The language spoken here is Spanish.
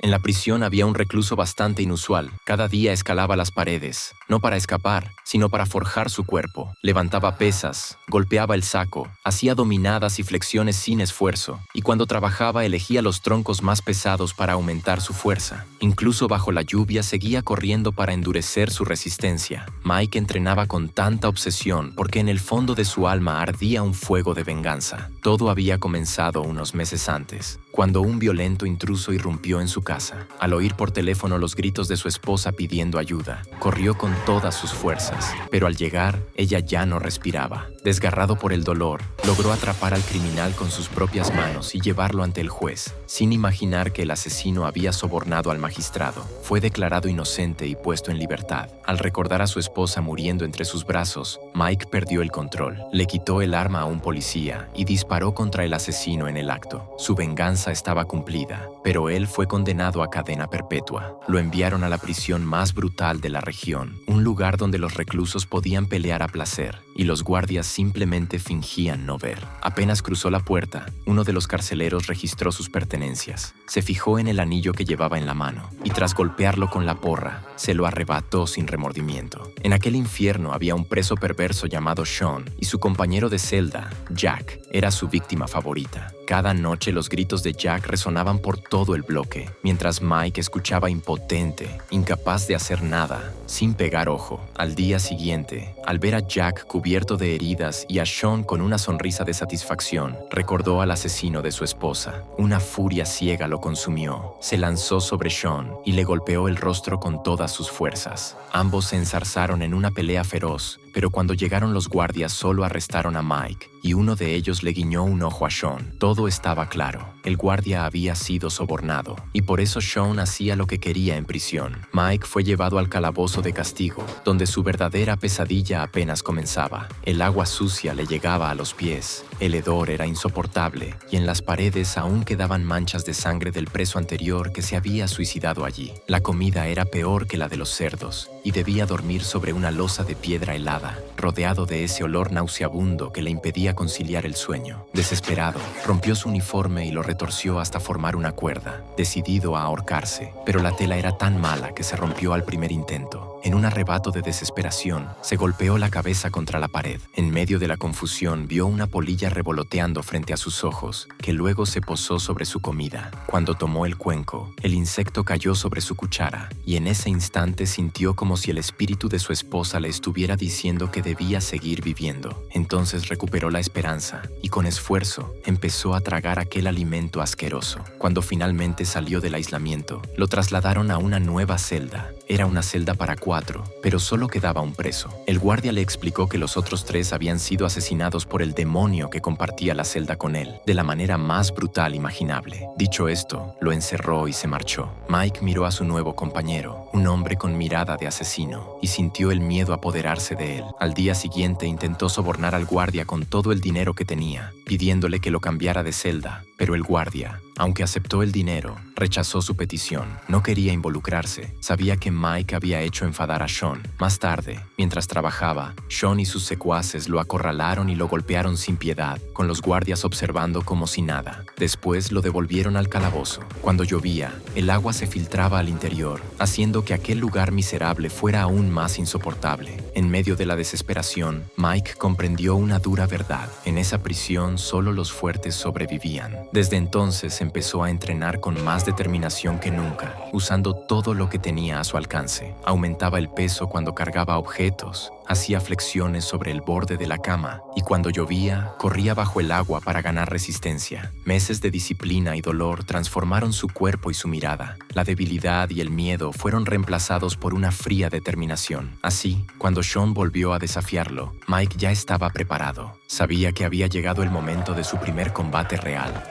En la prisión había un recluso bastante inusual. Cada día escalaba las paredes, no para escapar, sino para forjar su cuerpo. Levantaba pesas, golpeaba el saco, hacía dominadas y flexiones sin esfuerzo, y cuando trabajaba elegía los troncos más pesados para aumentar su fuerza. Incluso bajo la lluvia seguía corriendo para endurecer su resistencia. Mike entrenaba con tanta obsesión porque en el fondo de su alma ardía un fuego de venganza. Todo había comenzado unos meses antes, cuando un violento intruso irrumpió en su casa. Al oír por teléfono los gritos de su esposa pidiendo ayuda, corrió con todas sus fuerzas, pero al llegar, ella ya no respiraba. Desgarrado por el dolor, logró atrapar al criminal con sus propias manos y llevarlo ante el juez, sin imaginar que el asesino había sobornado al magistrado. Fue declarado inocente y puesto en libertad. Al recordar a su esposa muriendo entre sus brazos, Mike perdió el control. Le quitó el arma a un policía y disparó contra el asesino en el acto. Su venganza estaba cumplida, pero él fue condenado a cadena perpetua. Lo enviaron a la prisión más brutal de la región, un lugar donde los reclusos podían pelear a placer y los guardias simplemente fingían no ver. Apenas cruzó la puerta, uno de los carceleros registró sus pertenencias. Se fijó en el anillo que llevaba en la mano y tras golpearlo con la porra, se lo arrebató sin remordimiento. En aquel infierno había un preso perverso llamado Sean y su compañero de celda, Jack, era su víctima favorita. Cada noche los gritos de Jack resonaban por todo el bloque, mientras Mike escuchaba impotente, incapaz de hacer nada, sin pegar ojo. Al día siguiente, al ver a Jack cubierto de heridas y a Sean con una sonrisa de satisfacción, recordó al asesino de su esposa. Una furia ciega lo consumió. Se lanzó sobre Sean y le golpeó el rostro con todas sus fuerzas. Ambos se enzarzaron en una pelea feroz, pero cuando llegaron los guardias solo arrestaron a Mike y uno de ellos le guiñó un ojo a Sean. Todo estaba claro. El guardia había sido sobornado y por eso Sean hacía lo que quería en prisión. Mike fue llevado al calabozo de castigo, donde su verdadera pesadilla apenas comenzaba. El agua sucia le llegaba a los pies, el hedor era insoportable y en las paredes aún quedaban manchas de sangre del preso anterior que se había suicidado allí. La comida era peor que la de los cerdos y debía dormir sobre una losa de piedra helada, rodeado de ese olor nauseabundo que le impedía conciliar el sueño. Desesperado, rompió su uniforme y lo retorció hasta formar una cuerda, decidido a ahorcarse, pero la tela era tan mala que se rompió al primer intento. En un arrebato de desesperación, se golpeó la cabeza contra la pared. En medio de la confusión, vio una polilla revoloteando frente a sus ojos, que luego se posó sobre su comida. Cuando tomó el cuenco, el insecto cayó sobre su cuchara, y en ese instante sintió como si el espíritu de su esposa le estuviera diciendo que debía seguir viviendo. Entonces recuperó la esperanza, y con esfuerzo, empezó a tragar aquel alimento asqueroso. Cuando finalmente salió del aislamiento, lo trasladaron a una nueva celda. Era una celda para 4, pero solo quedaba un preso. El guardia le explicó que los otros 3 habían sido asesinados por el demonio que compartía la celda con él, de la manera más brutal imaginable. Dicho esto, lo encerró y se marchó. Mike miró a su nuevo compañero, un hombre con mirada de asesino, y sintió el miedo apoderarse de él. Al día siguiente intentó sobornar al guardia con todo el dinero que tenía, pidiéndole que lo cambiara de celda, pero el guardia, aunque aceptó el dinero, rechazó su petición. No quería involucrarse. Sabía que Mike había hecho enfadar a Sean. Más tarde, mientras trabajaba, Sean y sus secuaces lo acorralaron y lo golpearon sin piedad, con los guardias observando como si nada. Después lo devolvieron al calabozo. Cuando llovía, el agua se filtraba al interior, haciendo que aquel lugar miserable fuera aún más insoportable. En medio de la desesperación, Mike comprendió una dura verdad. En esa prisión solo los fuertes sobrevivían. Desde entonces empezó a entrenar con más determinación que nunca, usando todo lo que tenía a su alcance. Aumentaba el peso cuando cargaba objetos, hacía flexiones sobre el borde de la cama y cuando llovía, corría bajo el agua para ganar resistencia. Meses de disciplina y dolor transformaron su cuerpo y su mirada. La debilidad y el miedo fueron reemplazados por una fría determinación. Así, cuando Sean volvió a desafiarlo, Mike ya estaba preparado. Sabía que había llegado el momento de su primer combate real.